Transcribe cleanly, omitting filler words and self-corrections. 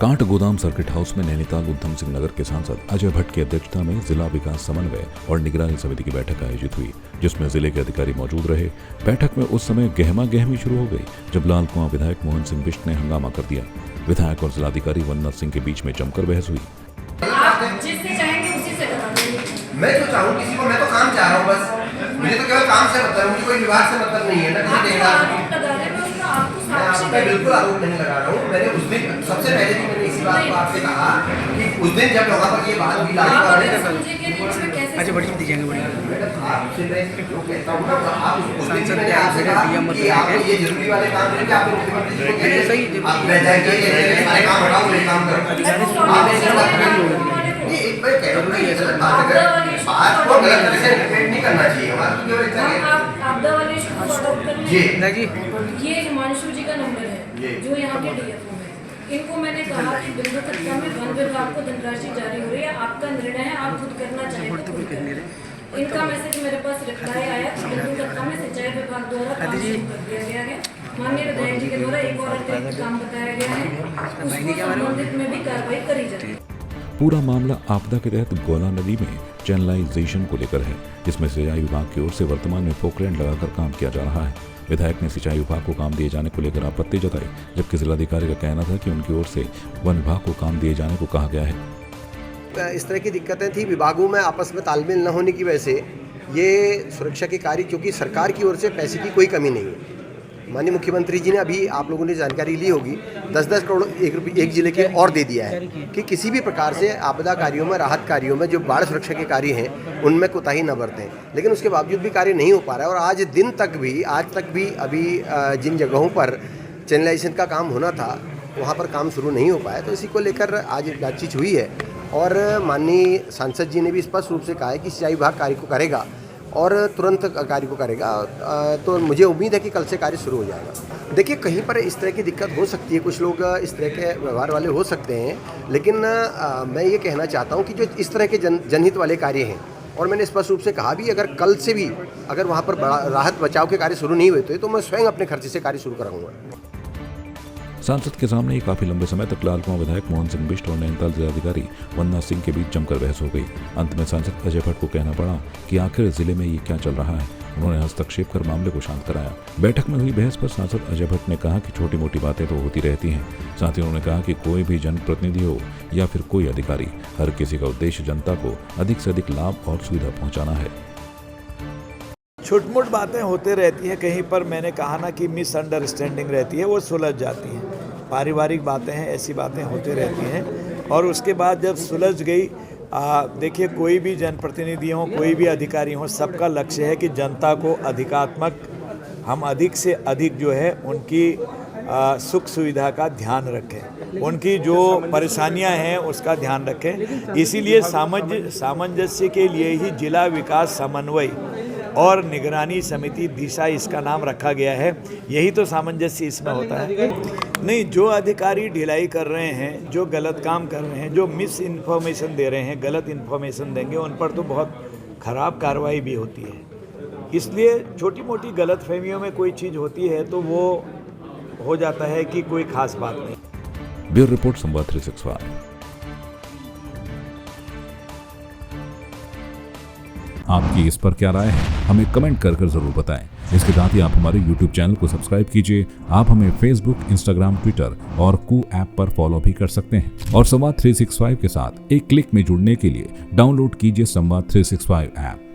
Can't गोदाम circuit house में नैनीताल उधम सिंह नगर के सांसद अजय भट्ट की अध्यक्षता में जिला विकास समन्वय और निगरानी समिति की बैठक आयोजित हुई, जिसमें जिले के अधिकारी मौजूद रहे। बैठक में उस समय गहमा गहमी शुरू हो गई जब लाल कुआं विधायक मोहन सिंह बिष्ट ने हंगामा कर दिया। विधायक और जिलाधिकारी वन्ना सिंह के बीच में जमकर बहस हुई। मैं तो चाहूँ किसी को, मैं तो काम चाह रहा हूँ, बस मुझे तो केवल काम से मतलब, मुझे कोई विवाद से मतलब नहीं है ना किसी मैं बिल्कुल आरोप नहीं लगा रहा हूँ। मैंने उस दिन सबसे पहले भी मैंने इसी बात को आपसे कहा कि उस दिन जब वहाँ पर ये बात हुई लाली अच्छा बड़ी दीजिएंगे बड़ी आपसे मैं जो कहता हूँ ना, आप उस दिन मैंने आपसे कहा कि आप ये जरूरी वाले काम करेंगे, आप मुख्यमंत्री जी को कहेंगे सही आप मैं जाएंगे सारे काम हटाओ, ये काम करो। ये एक बार कह रहा हूँ ये गलत बात है, बात को गलत तरह से इंटरप्रेट नहीं करना चाहिए। हमारा केवल इतना है आपदा वाले जी ये हिमांशु जी का नंबर है जो यहाँ के डीएफओ है। इनको मैंने कहा कि बिंदु कट्टा में वन विभाग को धनराशि जारी हो रही है, आपका निर्णय है, आप खुद करना चाहें तो खुद करें। इनका मैसेज मेरे पास रिप्लाई आया कि बिंदु कट्टा में सिंचाई विभाग द्वारा काम शुरू कर दिया गया है। माननीय विधायक जी के द्वारा एक और अतिरिक्त काम बताया गया है, उसको संबंधित में भी कार्रवाई करी जाए। पूरा मामला आपदा के तहत गोला नदी में चैनलाइजेशन को लेकर है, जिसमें सिंचाई विभाग की ओर से वर्तमान में पोकलैंड लगाकर काम किया जा रहा है। विधायक ने सिंचाई विभाग को काम दिए जाने को लेकर आपत्ति जताई, जबकि जिलाधिकारी का कहना था कि उनकी ओर से वन विभाग को काम दिए जाने को कहा गया है। इस तरह की दिक्कतें थी विभागों में आपस में तालमेल न होने की वजह से ये सुरक्षा के कार्य, क्योंकि सरकार की ओर से पैसे की कोई कमी नहीं है। माननीय मुख्यमंत्री जी ने अभी आप लोगों ने जानकारी ली होगी 10-10 करोड़ एक जिले के और दे दिया है कि किसी भी प्रकार से आपदा कार्यों में, राहत कार्यों में, जो बाढ़ सुरक्षा के कार्य हैं उनमें कोताही न बरतें। लेकिन उसके बावजूद भी कार्य नहीं हो पा रहा है और आज तक भी अभी जिन जगहों पर चैनलाइजेशन का काम होना था वहाँ पर काम शुरू नहीं हो पाया। तो इसी को लेकर आज बातचीत हुई है और माननीय सांसद जी ने भी स्पष्ट रूप से कहा है कि सिंचाई विभाग कार्य को करेगा और तुरंत कार्य को करेगा। तो मुझे उम्मीद है कि कल से कार्य शुरू हो जाएगा। देखिए, कहीं पर इस तरह की दिक्कत हो सकती है, कुछ लोग इस तरह के व्यवहार वाले हो सकते हैं, लेकिन मैं ये कहना चाहता हूँ कि जो इस तरह के जनहित वाले कार्य हैं, और मैंने स्पष्ट रूप से कहा भी अगर कल से भी अगर वहाँ पर राहत बचाव के कार्य शुरू नहीं हुए तो मैं स्वयं अपने खर्चे से कार्य शुरू कराऊंगा। सांसद के सामने ही काफी लंबे समय तक लाल कुआं विधायक मोहन सिंह बिष्ट और नैनीताल जिलाधिकारी वन्ना सिंह के बीच जमकर बहस हो गई। अंत में सांसद अजय भट्ट को कहना पड़ा कि आखिर जिले में ये क्या चल रहा है। उन्होंने हस्तक्षेप कर मामले को शांत कराया। बैठक में हुई बहस पर सांसद अजय भट्ट ने कहा कि छोटी मोटी बातें तो होती रहती हैं। साथ ही उन्होंने कहा कि कोई भी जनप्रतिनिधि हो या फिर कोई अधिकारी, हर किसी का उद्देश्य जनता को अधिक से अधिक लाभ और सुविधा पहुँचाना है। छोट मोट बातें होते रहती हैं, कहीं पर मैंने कहा ना कि मिसअंडरस्टैंडिंग रहती है, वो सुलझ जाती हैं। पारिवारिक बातें हैं, ऐसी बातें होती रहती हैं और उसके बाद जब सुलझ गई, देखिए कोई भी जनप्रतिनिधि हो, कोई भी अधिकारी हो, सबका लक्ष्य है कि जनता को अधिकात्मक हम अधिक से अधिक जो है उनकी सुख सुविधा का ध्यान रखें, उनकी जो परेशानियां हैं उसका ध्यान रखें। इसीलिए सामंजस्य के लिए ही जिला विकास समन्वय और निगरानी समिति दिशा इसका नाम रखा गया है। यही तो सामंजस्य इसमें होता है। नहीं, जो अधिकारी ढिलाई कर रहे हैं, जो गलत काम कर रहे हैं, जो मिस इन्फॉर्मेशन दे रहे हैं, गलत इन्फॉर्मेशन देंगे, उन पर तो बहुत खराब कार्रवाई भी होती है। इसलिए छोटी मोटी गलतफहमियों में कोई चीज़ होती है तो वो हो जाता है कि कोई खास बात नहीं। ब्यूरो रिपोर्ट संवाद 365। आपकी इस पर क्या राय है, हमें कमेंट कर जरूर बताएं। इसके साथ ही आप हमारे YouTube चैनल को सब्सक्राइब कीजिए। आप हमें Facebook, Instagram, Twitter और कू ऐप पर फॉलो भी कर सकते हैं। और संवाद 365 के साथ एक क्लिक में जुड़ने के लिए डाउनलोड कीजिए संवाद 365 ऐप।